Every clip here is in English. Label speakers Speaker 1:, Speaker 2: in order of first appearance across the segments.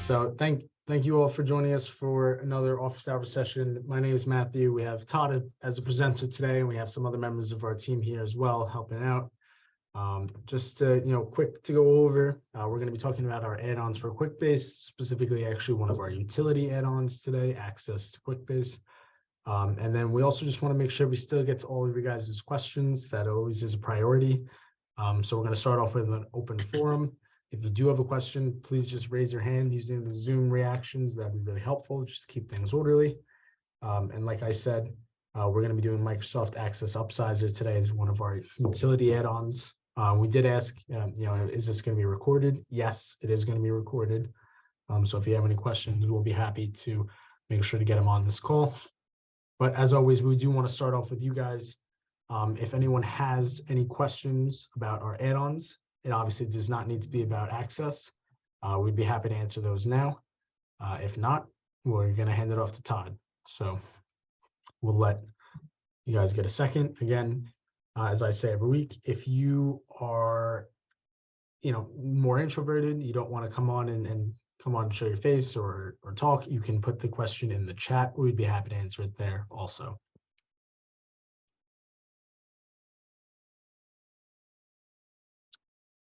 Speaker 1: So thank you all for joining us for another office hours session. My name is Matthew. We have Todd as a presenter today, and we have some other members of our team here as well helping out. Just to, quick to go over, we're going to be talking about our add-ons for Quickbase, specifically actually one of our utility add-ons today, Access to Quickbase. And then we also just want to make sure we still get to all of your guys' questions. That always is a priority. So we're going to start off with an open forum. If you do have a question, please just raise your hand using the Zoom reactions. That'd be really helpful just to keep things orderly. And like I said, we're going to be doing Microsoft Access Upsizer today as one of our utility add-ons. We did ask, is this going to be recorded? Yes, it is going to be recorded. So if you have any questions, we'll be happy to make sure to get them on this call. But as always, we do want to start off with you guys. If anyone has any questions about our add-ons, it obviously does not need to be about access. We'd be happy to answer those now. If not, we're going to hand it off to Todd. So we'll let you guys get a second. Again, as I say every week, if you are, more introverted, you don't want to come on and come on and show your face or talk, you can put the question in the chat. We'd be happy to answer it there also.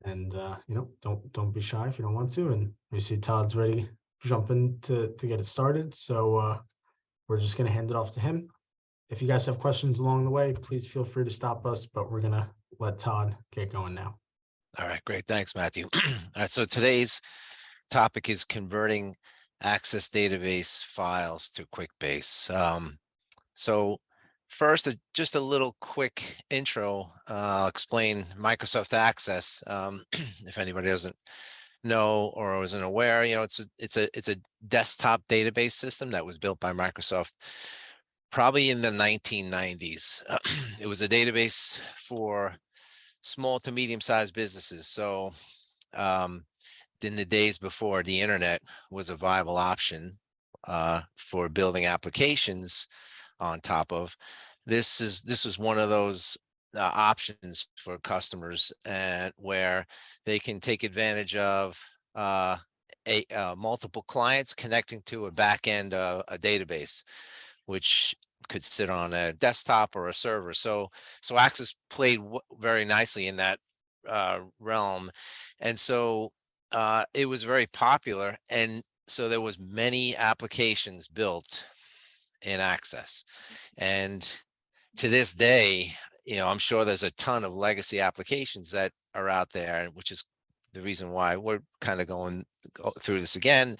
Speaker 1: And don't be shy if you don't want to. And we see Todd's ready jumping to get it started. So we're just going to hand it off to him. If you guys have questions along the way, please feel free to stop us, but we're going to let Todd get going now.
Speaker 2: All right, great. Thanks, Matthew. All right, so today's topic is converting Access database files to Quickbase. So first, just a little quick intro. I'll explain Microsoft Access. If anybody doesn't know or isn't aware, it's a desktop database system that was built by Microsoft probably in the 1990s. It was a database for small to medium-sized businesses. So in the days before the internet was a viable option for building applications on top of, this is one of those options for customers, and where they can take advantage of multiple clients connecting to a back end a database, which could sit on a desktop or a server. So Access played very nicely in that realm, and so it was very popular, and so there was many applications built in Access. And to this day, I'm sure there's a ton of legacy applications that are out there, which is the reason why we're kind of going through this again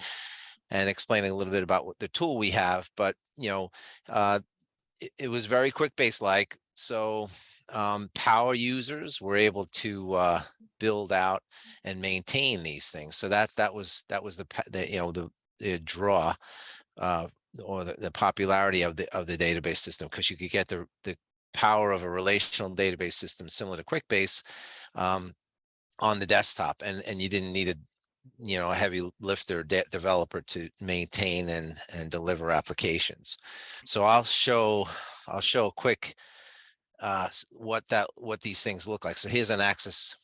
Speaker 2: and explaining a little bit about what the tool we have. But it was very Quickbase-like. So power users were able to build out and maintain these things. So that was the draw or the popularity of the database system, because you could get the power of a relational database system similar to Quickbase on the desktop, and you didn't need a heavy lifter developer to maintain and deliver applications. So I'll show a quick what these things look like. So here's an Access.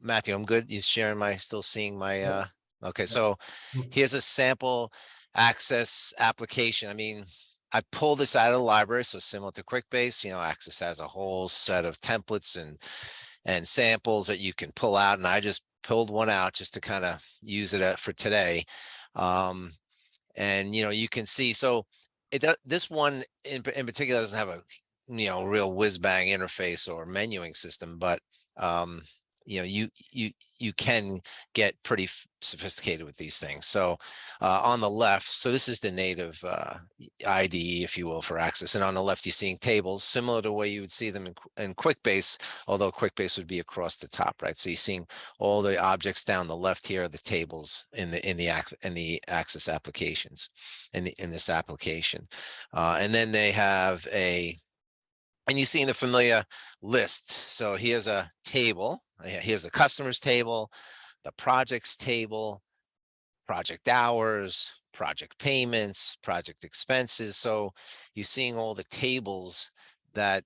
Speaker 2: Matthew, I'm good. You sharing still seeing my okay. So here's a sample Access application. I mean, I pulled this out of the library, so similar to Quickbase, Access has a whole set of templates and samples that you can pull out, and I just pulled one out just to kind of use it for today. And you can see, so this one in particular doesn't have a real whiz-bang interface or menuing system, but you can get pretty sophisticated with these things. So on the left, so this is the native IDE, if you will, for Access, and on the left you're seeing tables similar to the way you would see them in Quickbase, although Quickbase would be across the top, right? So you're seeing all the objects down the left here are the tables in the Access applications in this application, and then they have and you see the familiar list. So here's a table. Here's the customers table, the projects table, project hours, project payments, project expenses. So you're seeing all the tables that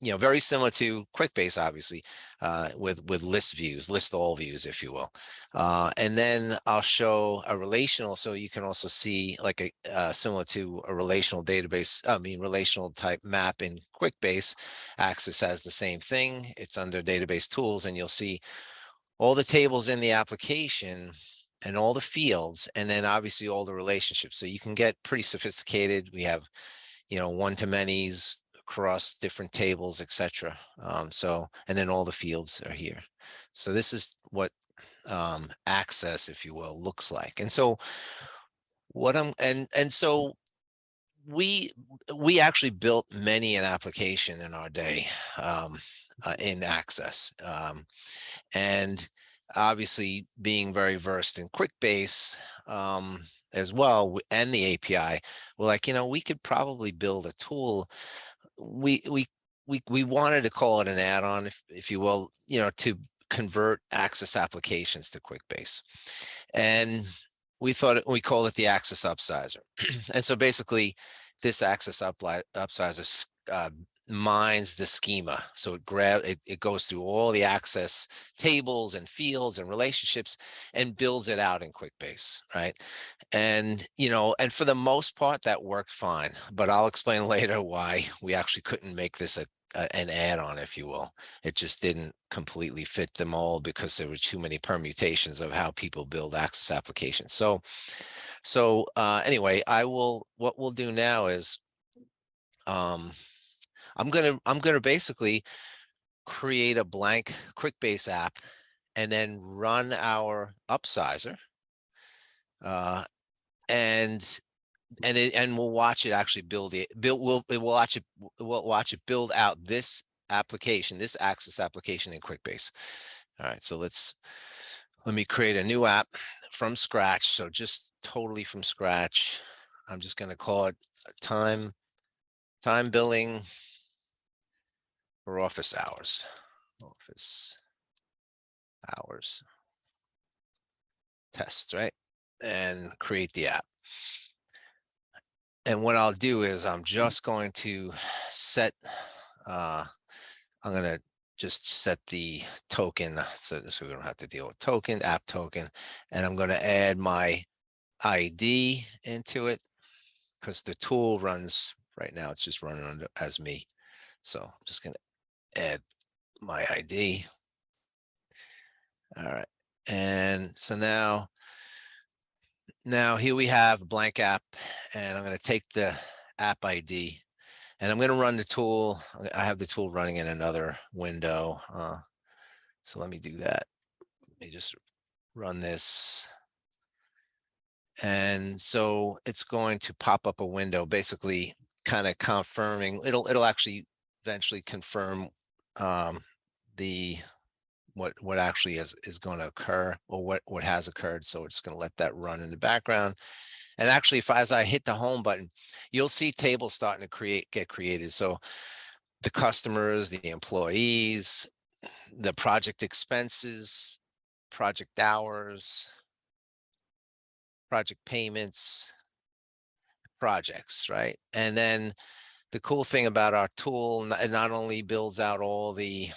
Speaker 2: very similar to Quickbase, obviously, with list views, list all views, if you will. And then I'll show a relational, so you can also see like similar to a relational database, relational type map in Quickbase. Access has the same thing. It's under database tools, and you'll see all the tables in the application and all the fields, and then obviously all the relationships. So you can get pretty sophisticated. We have, one-to-manys across different tables, etc. And then all the fields are here. So this is what access, if you will, looks like. And so so we actually built many an application in our day in Access. And obviously being very versed in Quickbase as well, and the API, we're like, we could probably build a tool. We wanted to call it an add-on, if you will, to convert Access applications to Quickbase. And we called it the Access Upsizer. And so basically this Access Upsizer mines the schema. So it goes through all the access tables and fields and relationships and builds it out in Quickbase, right? And, and for the most part that worked fine, but I'll explain later why we actually couldn't make this an add-on, if you will. It just didn't completely fit them all because there were too many permutations of how people build access applications. So anyway, what we'll do now is I'm gonna basically create a blank Quickbase app and then run our upsizer, and we'll watch it actually we'll watch it build out this application, this Access application in Quickbase. All right, so let me create a new app from scratch. So just totally from scratch. I'm just going to call it time billing for office hours. Tests, right? And create the app. And what I'll do is I'm just going to set, I'm going to just set the token so we don't have to deal with app token. And I'm going to add my ID into it because the tool runs right now. It's just running as me. So I'm just going to add my ID. All right. And so now here we have a blank app, and I'm going to take the app ID and I'm going to run the tool. I have the tool running in another window. So let me do that. Let me just run this. And so it's going to pop up a window, basically kind of confirming. It'll actually eventually confirm what actually is going to occur, or what has occurred. So it's going to let that run in the background. And actually, as I hit the home button, you'll see tables starting to get created. So the customers, the employees, the project expenses, project hours, project payments, projects, right? And then the cool thing about our tool, it not only builds out all the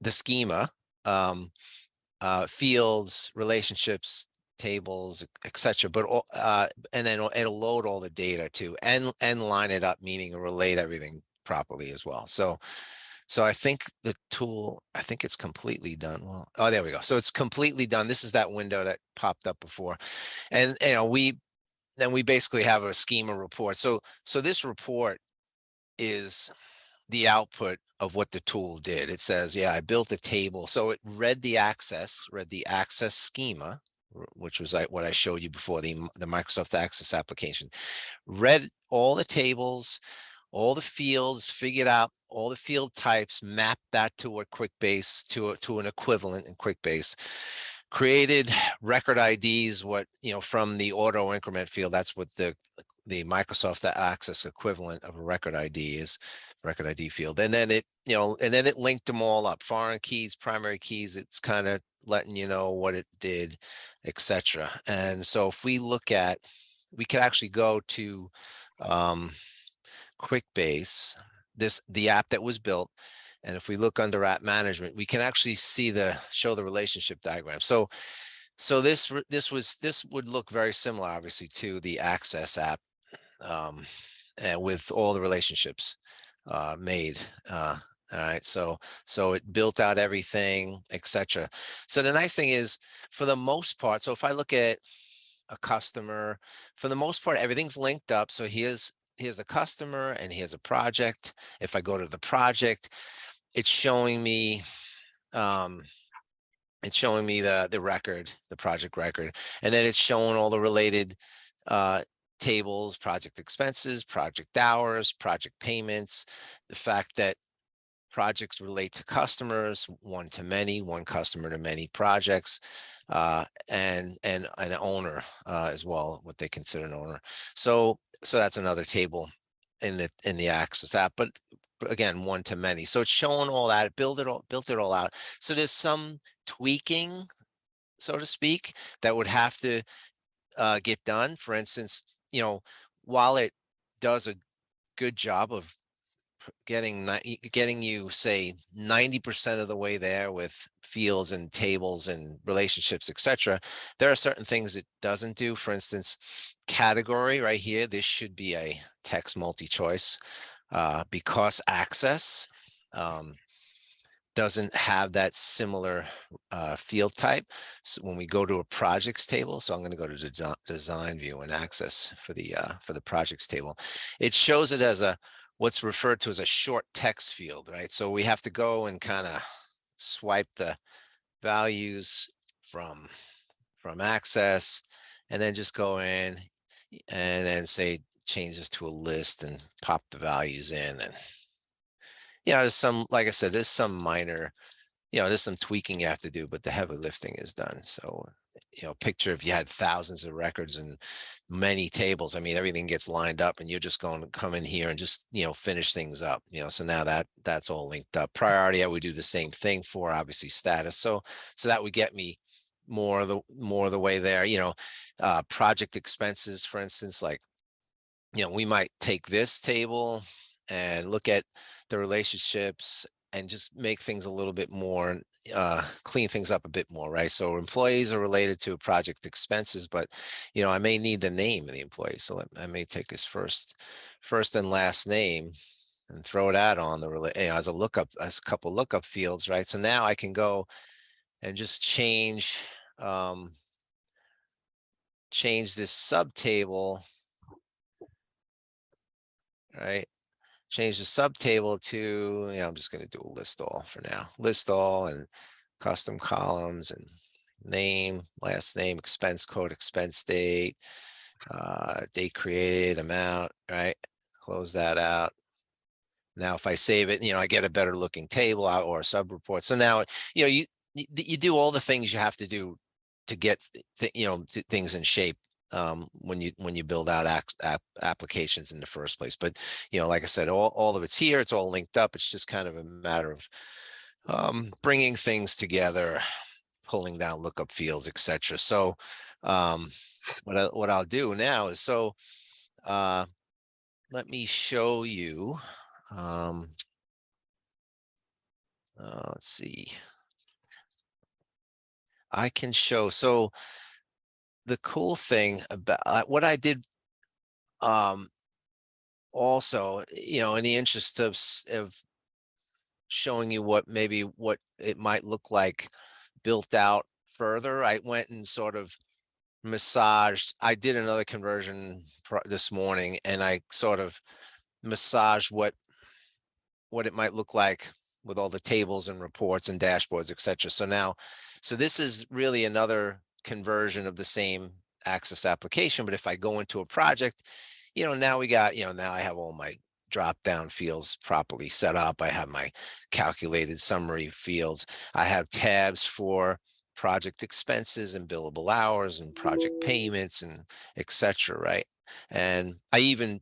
Speaker 2: schema, fields, relationships, tables, etc., but and then it'll load all the data too, and line it up, meaning relate everything properly as well. So I think the tool, I think it's completely done. Well, oh, there we go. So it's completely done. This is that window that popped up before, and we basically have a schema report. So this report is the output of what the tool did. It says, yeah, I built a table. So it read the access schema, which was like what I showed you before, the Microsoft Access application, read all the tables, all the fields, figured out all the field types, mapped that to a Quickbase, to an equivalent in Quickbase, created record IDs, from the auto increment field. That's what the Microsoft Access equivalent of a record ID is, record ID field. And then it linked them all up, foreign keys, primary keys. It's kind of letting you know what it did, etc. And so if we look at, we could actually go to Quickbase. the app that was built. And if we look under app management, we can actually see show the relationship diagram. So this would look very similar, obviously, to the Access app, and with all the relationships made. All right, so it built out everything, etc. So the nice thing is, for the most part, so if I look at a customer, for the most part, everything's linked up. So here's the customer and here's a project. If I go to the project, it's showing me the record, the project record, and then it's showing all the related tables, project expenses, project hours, project payments, the fact that projects relate to customers, one to many, one customer to many projects, and an owner as well, what they consider an owner. So that's another table in the Access app, but again, one to many. So it's showing all that, it built it all out. So there's some tweaking, so to speak, that would have to get done. For instance, while it does a good job of getting you, say, 90% of the way there with fields and tables and relationships, etc., there are certain things it doesn't do. For instance, category right here, this should be a text multi-choice, because Access doesn't have that similar field type. So when we go to a projects table, so I'm going to go to design view and Access for the projects table, it shows it as what's referred to as a short text field, right? So we have to go and kind of swipe the values from Access, and then just go in and then say change this to a list and pop the values in. And there's some, like I said, there's some minor, there's some tweaking you have to do, but the heavy lifting is done. So picture if you had thousands of records and many tables, I mean, everything gets lined up and you're just going to come in here and just, finish things up, so now that's all linked up. Priority, I would do the same thing for, obviously, status. So that would get me more of the way there. Project expenses, for instance, like, we might take this table and look at the relationships and just make things a little bit more, clean things up a bit more, right? So employees are related to project expenses, but I may need the name of the employee, so I may take his first and last name and throw that on as a couple lookup fields, right? So now I can go and just change this subtable, right? Change the subtable to, I'm just going to do a list all for now. List all and custom columns and name, last name, expense code, expense date, date created, amount, right? Close that out. Now, if I save it, I get a better looking table out or a sub report. So now, you do all the things you have to do to get things in shape when you build out applications in the first place. But like I said, all of it's here, it's all linked up. It's just kind of a matter of bringing things together, pulling down lookup fields, etc. So what I'll do now is, let me show you. Let's see, I can show. So the cool thing about what I did, also, in the interest of showing you what it might look like built out further, I went and sort of massaged. I did another conversion this morning, and I sort of massaged what it might look like with all the tables and reports and dashboards, etc. So this is really another conversion of the same Access application. But if I go into a project, now we got, now I have all my drop down fields properly set up. I have my calculated summary fields. I have tabs for project expenses and billable hours and project payments and etc. Right. And I even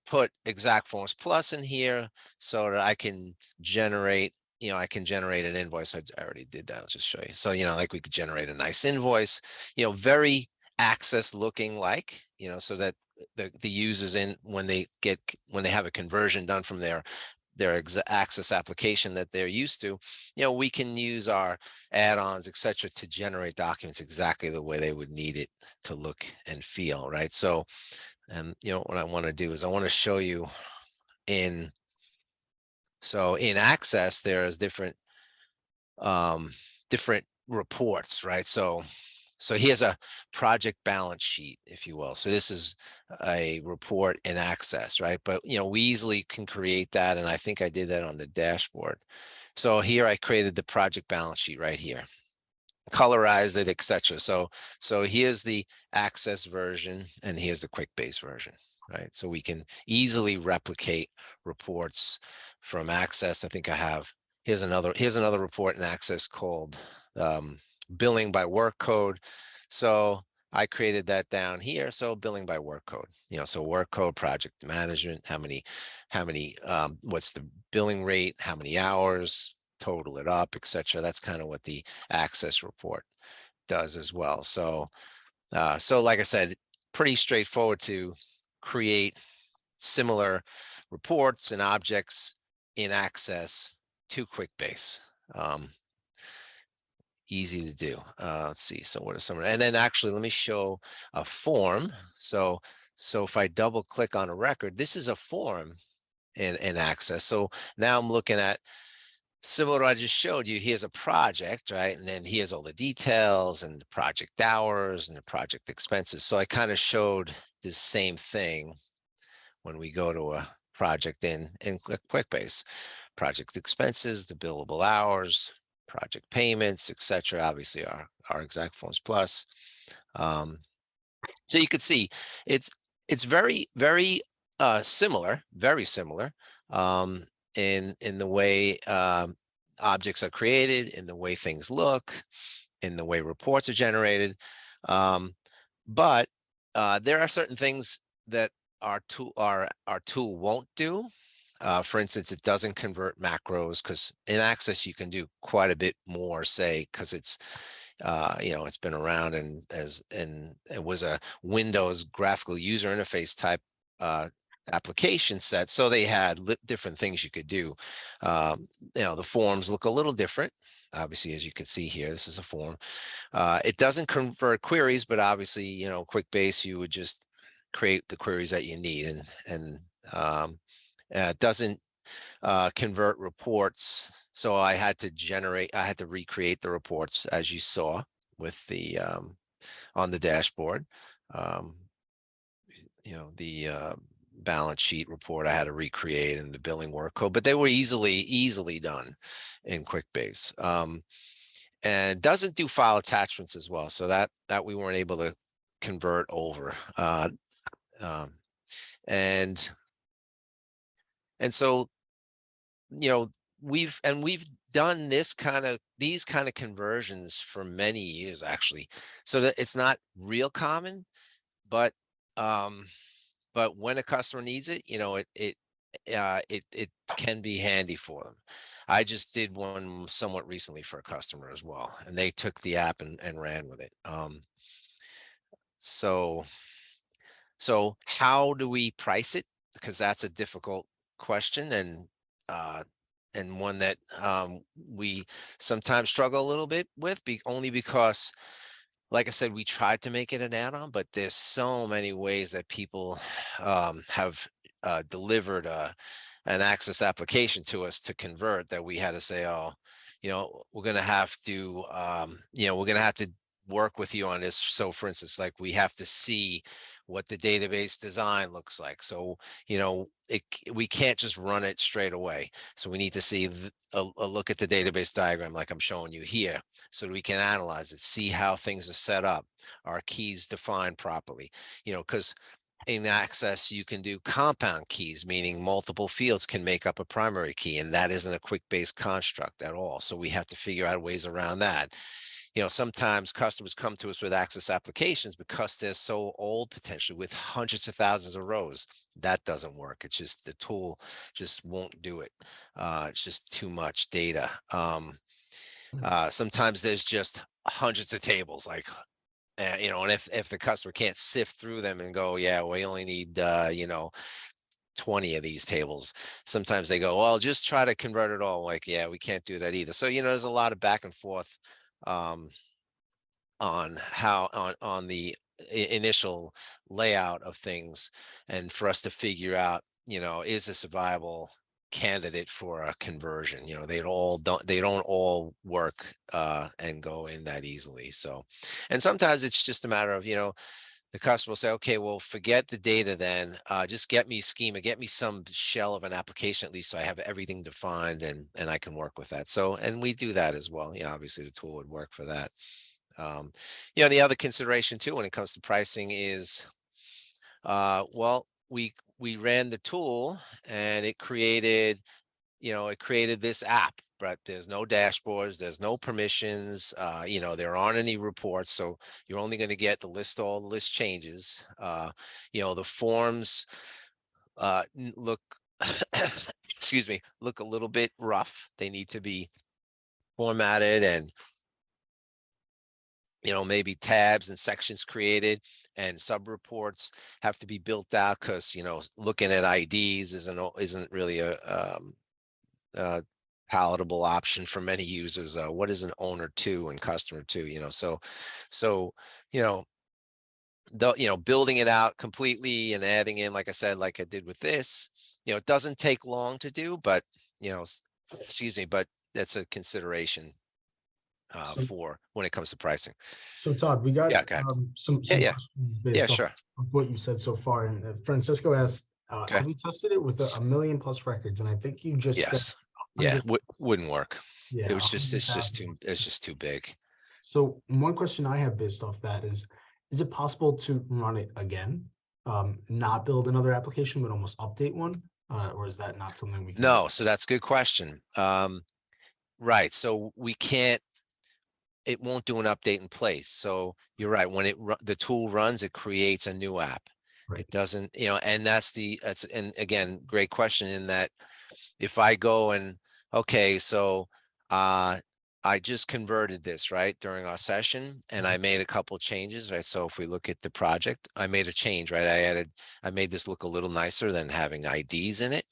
Speaker 2: put Exact Forms Plus in here so that I can generate, an invoice. I already did that. I'll just show you. So, like we could generate a nice invoice, very Access looking, like, so that the users when they have a conversion done from their access application that they're used to, we can use our add-ons, etc., to generate documents exactly the way they would need it to look and feel, right? So, and what I want to do is I want to show you in Access, there's different reports, right? So here's a project balance sheet, if you will. So this is a report in Access, right? But we easily can create that, and I think I did that on the dashboard. So here I created the project balance sheet right here, colorized it, etc. So here's the Access version, and here's the Quickbase version, right? So we can easily replicate reports from Access. I think I have here's another report in Access called billing by work code. So I created that down here. So billing by work code, so work code, project management, how many, what's the billing rate, how many hours, total it up, etc. That's kind of what the Access report does as well. So like I said, pretty straightforward to create similar reports and objects in Access to Quickbase. Easy to do. Let's see. So what are some, and then actually let me show a form. So if I double click on a record, this is a form in Access. So now I'm looking at similar to what I just showed you. Here's a project, right? And then here's all the details and the project hours and the project expenses. So I kind of showed the same thing when we go to a project in Quickbase. Project expenses, the billable hours, project payments, etc. Obviously our exact forms plus. So you could see it's very similar, very similar in the way objects are created, in the way things look, in the way reports are generated. But there are certain things that our tool won't do. For instance, it doesn't convert macros, because in Access you can do quite a bit more, say, because it's it's been around and it was a Windows graphical user interface type application set. So they had different things you could do. The forms look a little different. Obviously, as you can see here, this is a form. It doesn't convert queries, but obviously, Quickbase, you would just create the queries that you need, and doesn't convert reports. So I had to recreate the reports, as you saw with the on the dashboard. The balance sheet report I had to recreate, and the billing work code, but they were easily done in Quickbase. And doesn't do file attachments as well, so that we weren't able to convert over. And so we've done these kind of conversions for many years, actually, so that it's not real common, but when a customer needs it, it can be handy for them. I just did one somewhat recently for a customer as well, and they took the app and ran with it. So how do we price it? Because that's a difficult question, and one that we sometimes struggle a little bit with, only because, like I said, we tried to make it an add-on, but there's so many ways that people have delivered an Access application to us to convert, that we had to say, oh, we're going to have to, work with you on this. So for instance, like, we have to see what the database design looks like. So, we can't just run it straight away. So we need to see a look at the database diagram, like I'm showing you here, so that we can analyze it, see how things are set up, our keys defined properly, because in Access you can do compound keys, meaning multiple fields can make up a primary key, and that isn't a Quickbase construct at all. So we have to figure out ways around that. Sometimes customers come to us with Access applications because they're so old, potentially with hundreds of thousands of rows. That doesn't work. It's just the tool just won't do it. It's just too much data. Sometimes there's just hundreds of tables, like, and if the customer can't sift through them and go, yeah, we only need 20 of these tables. Sometimes they go, well, just try to convert it all. Like, yeah, we can't do that either. So, there's a lot of back and forth on how on the initial layout of things, and for us to figure out, is this a viable candidate for a conversion? They don't all work and go in that easily. So, and sometimes it's just a matter of, the customer will say, okay, well, forget the data then, just get me schema, get me some shell of an application at least, so I have everything defined and I can work with that. So, and we do that as well. Obviously the tool would work for that. The other consideration too when it comes to pricing is, well, we ran the tool and it created this app, but there's no dashboards, there's no permissions, there aren't any reports. So you're only going to get all the list changes. The forms look, excuse me, look a little bit rough. They need to be formatted, and maybe tabs and sections created, and sub reports have to be built out, because looking at IDs isn't really a palatable option for many users. What is an owner to and customer to? So building it out completely and adding in, like I said, like I did with this, it doesn't take long to do, but excuse me, but that's a consideration
Speaker 1: So,
Speaker 2: for when it comes to pricing.
Speaker 1: so Todd, we got
Speaker 2: Yeah, okay.
Speaker 1: some
Speaker 2: Yeah.
Speaker 1: questions
Speaker 2: Yeah,
Speaker 1: based off
Speaker 2: sure.
Speaker 1: of what you said so far. And Francisco asked,
Speaker 2: Okay.
Speaker 1: have you tested it with a million plus records? And I think you just said
Speaker 2: Yes. Yeah, wouldn't work.
Speaker 1: Yeah,
Speaker 2: It's
Speaker 1: $100,000.
Speaker 2: just too big.
Speaker 1: So one question I have based off that is it possible to run it again? Not build another application, but almost update one? Or is that not something we can do?
Speaker 2: No, so that's a good question. Right. So we can't, it won't do an update in place. So you're right. When the tool runs, it creates a new app.
Speaker 1: Right.
Speaker 2: It doesn't, and and again, great question, in that if I go and, okay, so I just converted this, right, during our session, and I made a couple changes, right? So if we look at the project, I made a change, right? I made this look a little nicer than having IDs in it.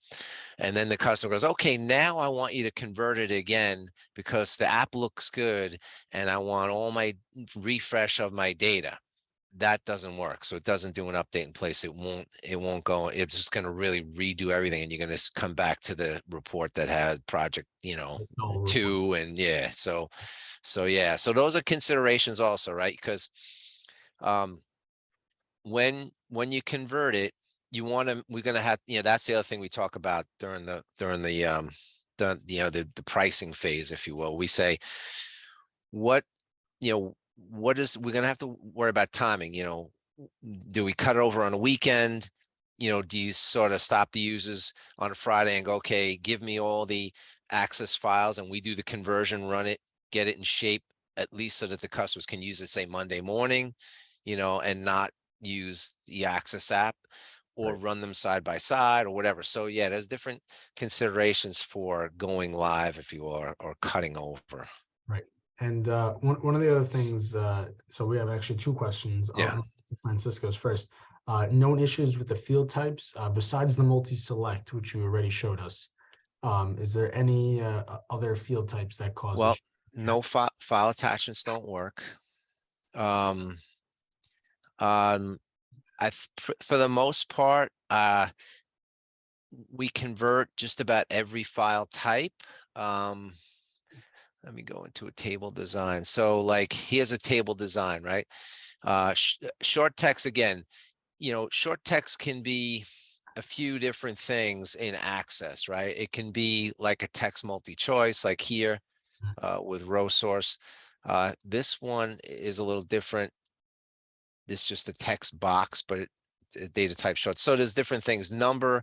Speaker 2: And then the customer goes, okay, now I want you to convert it again because the app looks good and I want all my refresh of my data. That doesn't work. So it doesn't do an update in place. It won't go. It's just going to really redo everything. And you're going to come back to the report that had project,
Speaker 1: No
Speaker 2: 2. And yeah, so yeah, so those are considerations also, right? Because when you convert it, we're going to have, that's the other thing we talk about during the the pricing phase, if you will. We say, we're going to have to worry about timing. Do we cut it over on a weekend? Do you sort of stop the users on a Friday and go, okay, give me all the access files and we do the conversion, run it, get it in shape, at least so that the customers can use it, say Monday morning, and not use the Access app, or
Speaker 1: Right.
Speaker 2: run them side by side or whatever. So yeah, there's different considerations for going live, if you will, or cutting over.
Speaker 1: Right. And one of the other things, so we have actually two questions.
Speaker 2: Yeah.
Speaker 1: I'll to Francisco's first. Known issues with the field types besides the multi-select, which you already showed us. Is there any other field types that cause
Speaker 2: Well,
Speaker 1: issues?
Speaker 2: no file attachments don't work. For the most part, we convert just about every file type. Let me go into a table design. So like, here's a table design, right? Short text, again, short text can be a few different things in Access, right? It can be like a text multi-choice, like here with row source. This one is a little different. This is just a text box, but data type short. So there's different things. Number,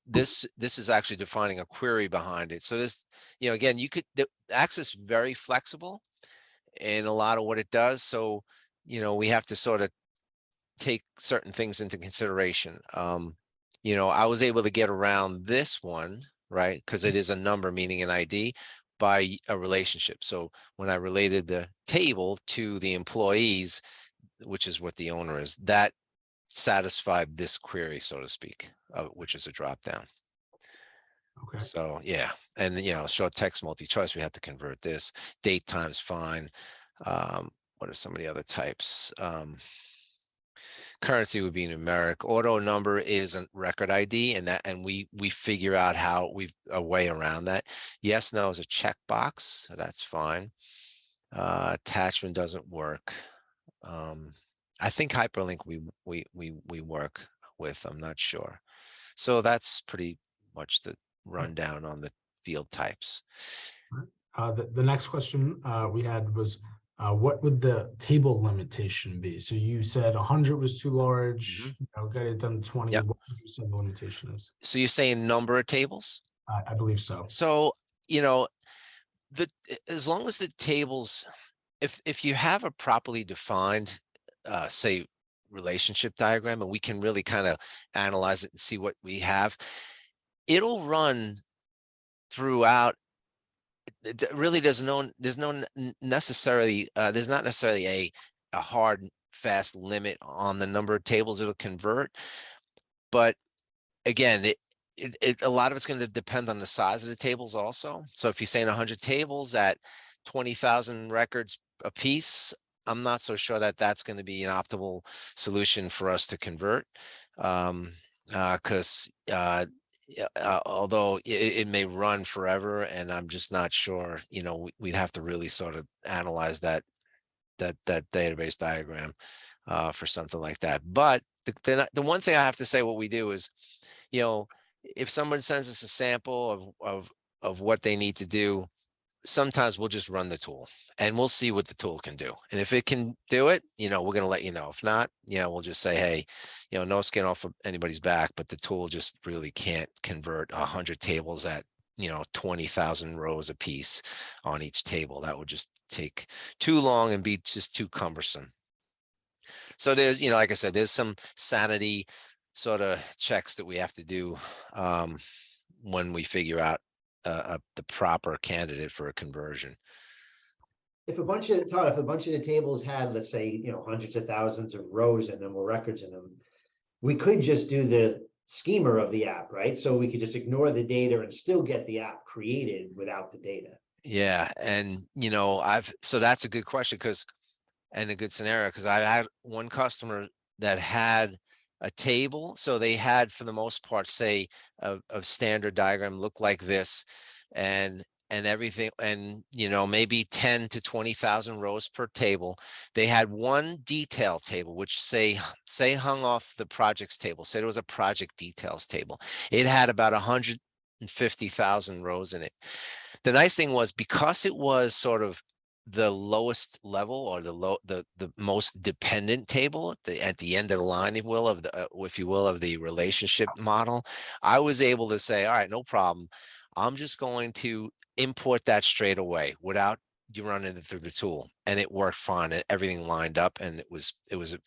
Speaker 2: this is actually defining a query behind it. So this, again, the Access is very flexible in a lot of what it does. So, we have to sort of take certain things into consideration. I was able to get around this one, right? Because it is a number, meaning an ID, by a relationship. So when I related the table to the employees, which is what the owner is, that satisfied this query, so to speak, which is a drop down.
Speaker 1: Okay.
Speaker 2: So yeah, and short text multi-choice, we have to convert this. Date time's fine. What are some of the other types? Currency would be numeric. Auto number is a record ID, and we figure out how a way around that. Yes, no is a checkbox, so that's fine. Attachment doesn't work. I think hyperlink we work with. I'm not sure. So that's pretty much the rundown on the field types.
Speaker 1: The next question we had was, what would the table limitation be? So you said 100 was too large, got it done to 20.
Speaker 2: Yep.
Speaker 1: What would you say the limitation is?
Speaker 2: So you're saying number of tables?
Speaker 1: I believe so.
Speaker 2: So, as long as the tables, if you have a properly defined, say, relationship diagram, and we can really kind of analyze it and see what we have, it'll run throughout. Really, there's not necessarily a hard, fast limit on the number of tables it'll convert. But again, a lot of it's going to depend on the size of the tables also. So if you're saying 100 tables at 20,000 records a piece, I'm not so sure that that's going to be an optimal solution for us to convert. Because although it may run forever, and I'm just not sure, we'd have to really sort of analyze that database diagram for something like that. But the one thing I have to say, what we do is, if someone sends us a sample of what they need to do, sometimes we'll just run the tool and we'll see what the tool can do. And if it can do it, we're going to let you know. If not, we'll just say, hey, no skin off of anybody's back, but the tool just really can't convert 100 tables at 20,000 rows a piece on each table. That would just take too long and be just too cumbersome. So there's, like I said, there's some sanity sort of checks that we have to do when we figure out the proper candidate for a conversion.
Speaker 3: If a bunch of the tables had, let's say, hundreds of thousands of rows in them or records in them, we could just do the schema of the app, right? So we could just ignore the data and still get the app created without the data.
Speaker 2: Yeah, and so that's a good question, and a good scenario, because I had one customer that had a table. So they had, for the most part, say a standard diagram look like this, and everything, and maybe 10 to 20,000 rows per table. They had one detail table, which say hung off the projects table. Say there was a project details table. It had about 150,000 rows in it. The nice thing was, because it was sort of the lowest level, or the most dependent table at the end of the line, if you will, of the relationship model, I was able to say, all right, no problem. I'm just going to import that straight away without you running it through the tool, and it worked fine, and everything lined up, and it was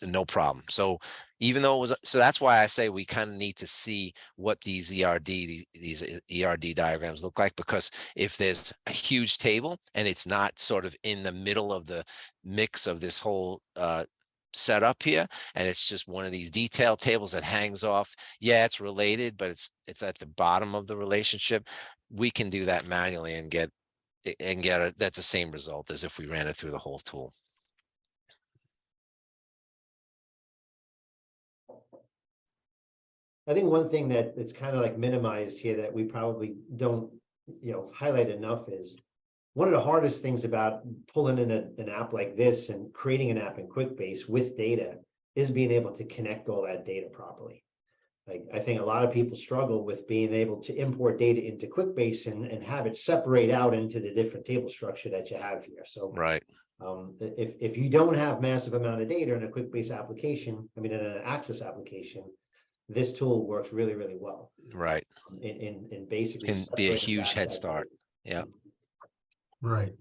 Speaker 2: no problem. So even though that's why I say we kind of need to see what these ERD diagrams look like, because if there's a huge table and it's not sort of in the middle of the mix of this whole setup here, and it's just one of these detail tables that hangs off, it's related, but it's at the bottom of the relationship, we can do that manually and get that's the same result as if we ran it through the whole tool.
Speaker 3: I think one thing that it's kind of like minimized here that we probably don't highlight enough is, one of the hardest things about pulling in an app like this and creating an app in Quickbase with data is being able to connect all that data properly. Like, I think a lot of people struggle with being able to import data into Quickbase and have it separate out into the different table structure that you have here. So
Speaker 2: right.
Speaker 3: If you don't have massive amount of data in a Quickbase application, in an Access application, this tool works really, really well.
Speaker 2: Right.
Speaker 3: In basically
Speaker 2: Can be a huge head start. Yeah.
Speaker 1: Right.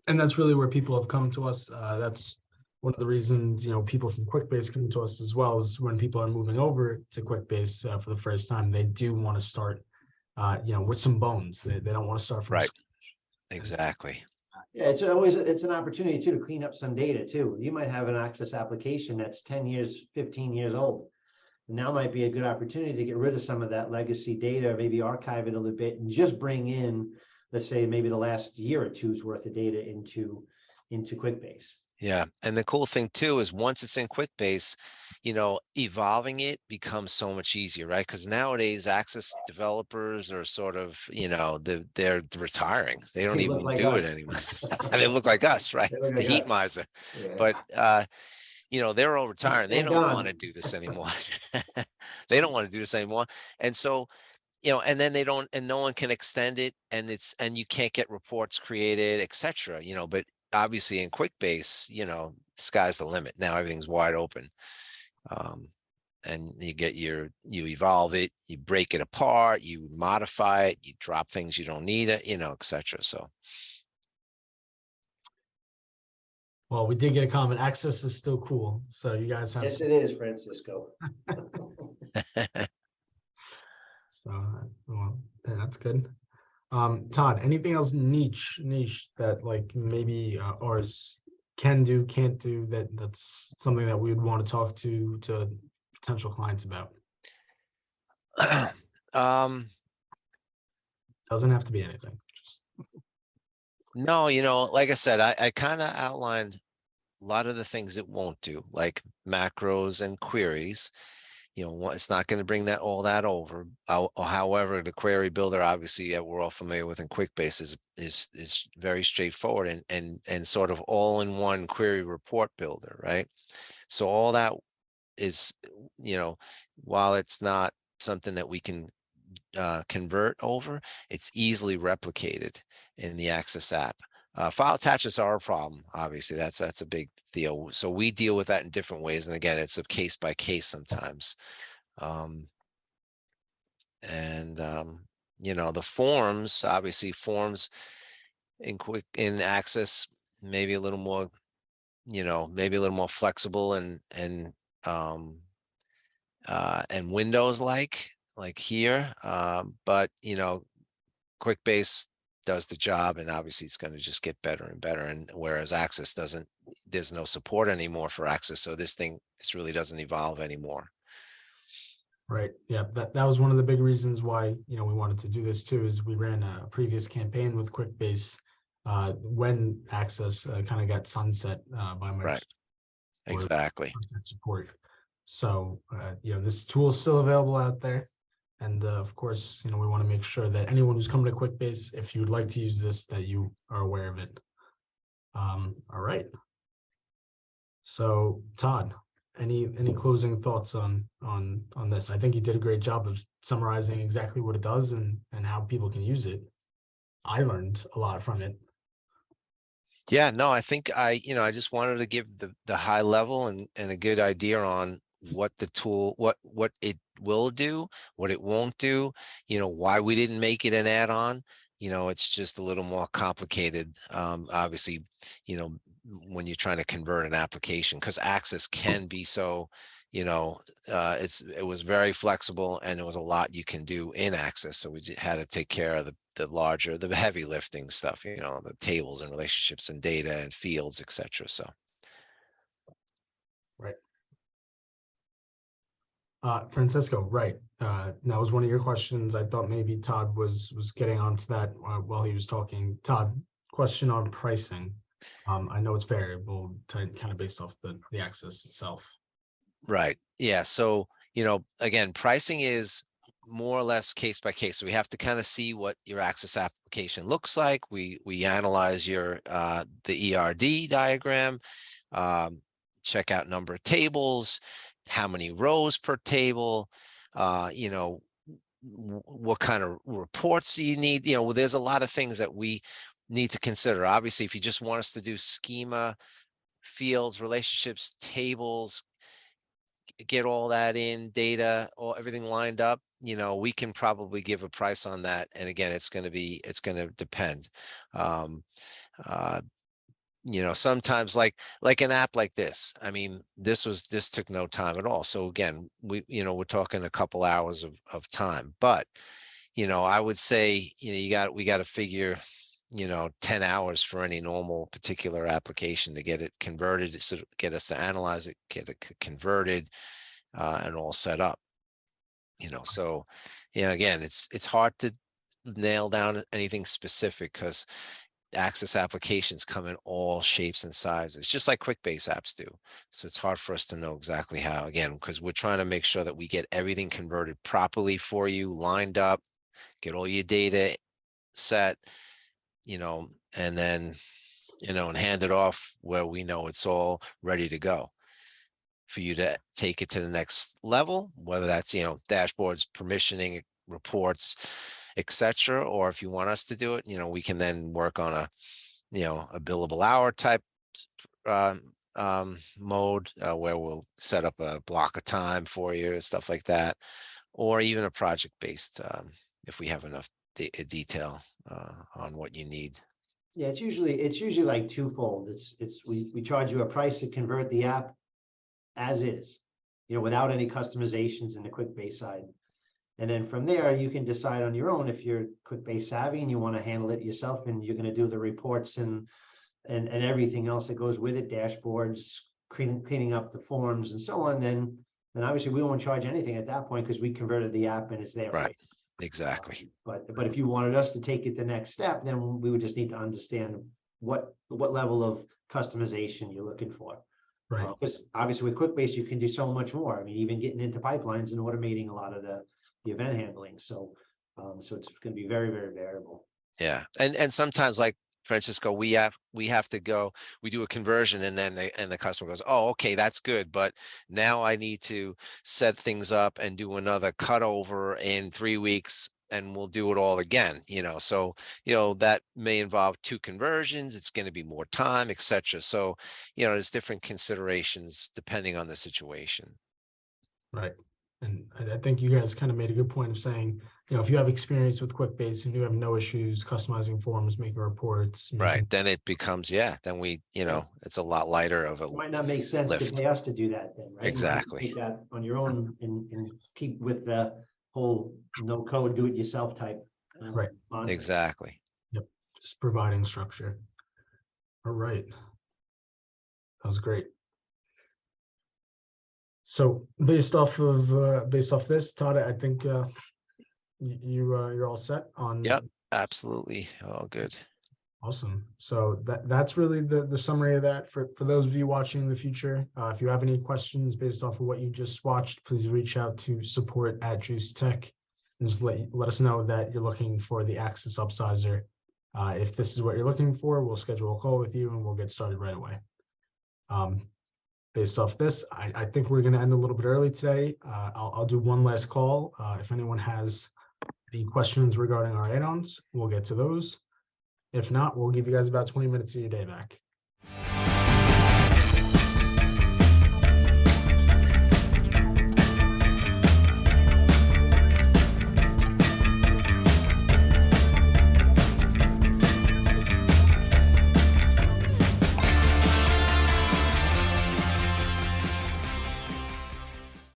Speaker 1: And that's really where people have come to us. That's one of the reasons, people from Quickbase come to us as well, is when people are moving over to Quickbase for the first time, they do want to start, with some bones. They don't want to start from
Speaker 2: right.
Speaker 1: scratch.
Speaker 2: Exactly.
Speaker 3: Yeah, it's an opportunity too to clean up some data too. You might have an Access application that's 10 years, 15 years old. Now might be a good opportunity to get rid of some of that legacy data, maybe archive it a little bit and just bring in, let's say, maybe the last year or two's worth of data into Quickbase.
Speaker 2: Yeah, and the cool thing too is once it's in Quickbase, evolving it becomes so much easier, right? Because nowadays Access developers are sort of, they're retiring. They don't
Speaker 3: They look
Speaker 2: even
Speaker 3: like
Speaker 2: do it
Speaker 3: us.
Speaker 2: anymore. And they look like us, right?
Speaker 3: They look
Speaker 2: The
Speaker 3: like
Speaker 2: heat
Speaker 3: us.
Speaker 2: miser.
Speaker 3: Yeah.
Speaker 2: But they're all retiring. They
Speaker 3: And
Speaker 2: don't want
Speaker 3: gone.
Speaker 2: to do this anymore. They don't want to do this anymore. And so, and then they don't, and no one can extend it, and you can't get reports created, etc. But obviously in Quickbase, sky's the limit. Now everything's wide open. And you evolve it, you break it apart, you modify it, you drop things you don't need it, etc. So.
Speaker 1: Well, we did get a comment. Access is still cool. So you guys have
Speaker 3: Yes, it is, Francisco.
Speaker 1: So, well, yeah, that's good. Todd, anything else niche that like maybe ours can do, can't do, that's something that we would want to talk to potential clients about? Doesn't have to be anything.
Speaker 2: No, like I said, I kind of outlined a lot of the things it won't do, like macros and queries. It's not going to bring all that over. However, the query builder, obviously, we're all familiar with in Quickbase is very straightforward and sort of all-in-one query report builder, right? So all that is, while it's not something that we can convert over, it's easily replicated in the Access app. File attachments are a problem. Obviously, that's a big deal. So we deal with that in different ways. And again, it's a case by case sometimes. The forms, obviously forms in Access, maybe a little more, maybe a little more flexible and Windows like here. But Quickbase does the job, and obviously it's going to just get better and better. And whereas Access doesn't, there's no support anymore for Access. So this really doesn't evolve anymore.
Speaker 1: Right. Yeah. That was one of the big reasons why, we wanted to do this too, is we ran a previous campaign with Quickbase when Access kind of got sunset by Microsoft.
Speaker 2: Right. Exactly.
Speaker 1: Support. So, this tool is still available out there. And of course, we want to make sure that anyone who's coming to Quickbase, if you would like to use this, that you are aware of it. All right. So, Todd, any closing thoughts on this? I think you did a great job of summarizing exactly what it does and how people can use it. I learned a lot from it.
Speaker 2: Yeah, no, I think I just wanted to give the high level and a good idea on what the tool, what it will do, what it won't do, why we didn't make it an add-on. It's just a little more complicated. Obviously, when you're trying to convert an application, because Access can be so, it was very flexible, and there was a lot you can do in Access. So we had to take care of the heavy lifting stuff, the tables and relationships and data and fields, etc. So.
Speaker 1: Right. Francisco, right. That was one of your questions. I thought maybe Todd was getting onto that while he was talking. Todd, question on pricing. I know it's variable, kind of based off the Access itself.
Speaker 2: Right. Yeah. So, again, pricing is more or less case by case. So we have to kind of see what your Access application looks like. We analyze the ERD diagram, check out number of tables, how many rows per table, what kind of reports do you need? There's a lot of things that we need to consider. Obviously, if you just want us to do schema, fields, relationships, tables, get all that in, data, everything lined up, we can probably give a price on that. And again, it's going to depend. Sometimes like an app like this, I mean, this took no time at all. So again, we're talking a couple hours of time, but, I would say, we got to figure, 10 hours for any normal particular application to get it converted, so get us to analyze it, get it converted, and all set up. So, again, it's hard to nail down anything specific because Access applications come in all shapes and sizes, just like Quickbase apps do. So it's hard for us to know exactly how, again, because we're trying to make sure that we get everything converted properly for you, lined up, get all your data set, and then, and hand it off where we know it's all ready to go for you to take it to the next level, whether that's, dashboards, permissioning, reports, etc. Or if you want us to do it, we can then work on a billable hour type mode where we'll set up a block of time for you, stuff like that, or even a project based if we have enough detail on what you need.
Speaker 3: Yeah, it's usually like twofold. We charge you a price to convert the app as is, without any customizations in the Quickbase side. And then from there, you can decide on your own if you're Quickbase savvy and you want to handle it yourself, and you're going to do the reports and everything else that goes with it, dashboards, cleaning up the forms and so on. Then obviously we won't charge anything at that point because we converted the app and it's there.
Speaker 2: Right. Exactly.
Speaker 3: But if you wanted us to take it the next step, then we would just need to understand what level of customization you're looking for.
Speaker 1: Right.
Speaker 3: Because obviously with Quickbase, you can do so much more. I mean, even getting into pipelines and automating a lot of the event handling. So it's going to be very, very variable.
Speaker 2: Yeah. And sometimes, like Francisco, we have to go, we do a conversion and then the customer goes, oh, okay, that's good. But now I need to set things up and do another cutover in 3 weeks and we'll do it all again, so, that may involve 2 conversions. It's going to be more time, etc. So, there's different considerations depending on the situation.
Speaker 1: Right. And I think you guys kind of made a good point of saying, if you have experience with Quickbase and you have no issues customizing forms, making reports.
Speaker 2: Right. Then it becomes, then we, it's a lot lighter of a
Speaker 3: It might not make sense
Speaker 2: lift.
Speaker 3: to pay us to do that then, right?
Speaker 2: Exactly.
Speaker 3: You take that on your own and keep with the whole no code, do it yourself type.
Speaker 1: Right.
Speaker 3: Mantra.
Speaker 2: Exactly.
Speaker 1: Yep. Just providing structure. All right. That was great. So based off this, Todd, I think you're all set on.
Speaker 2: Yep, absolutely. All good.
Speaker 1: Awesome. So that's really the summary of that for those of you watching in the future. If you have any questions based off of what you just watched, please reach out to support@JuiceTech and just let us know that you're looking for the Access Upsizer. If this is what you're looking for, we'll schedule a call with you and we'll get started right away. Based off this, I think we're going to end a little bit early today. I'll do one last call. If anyone has any questions regarding our add-ons, we'll get to those. If not, we'll give you guys about 20 minutes of your day back.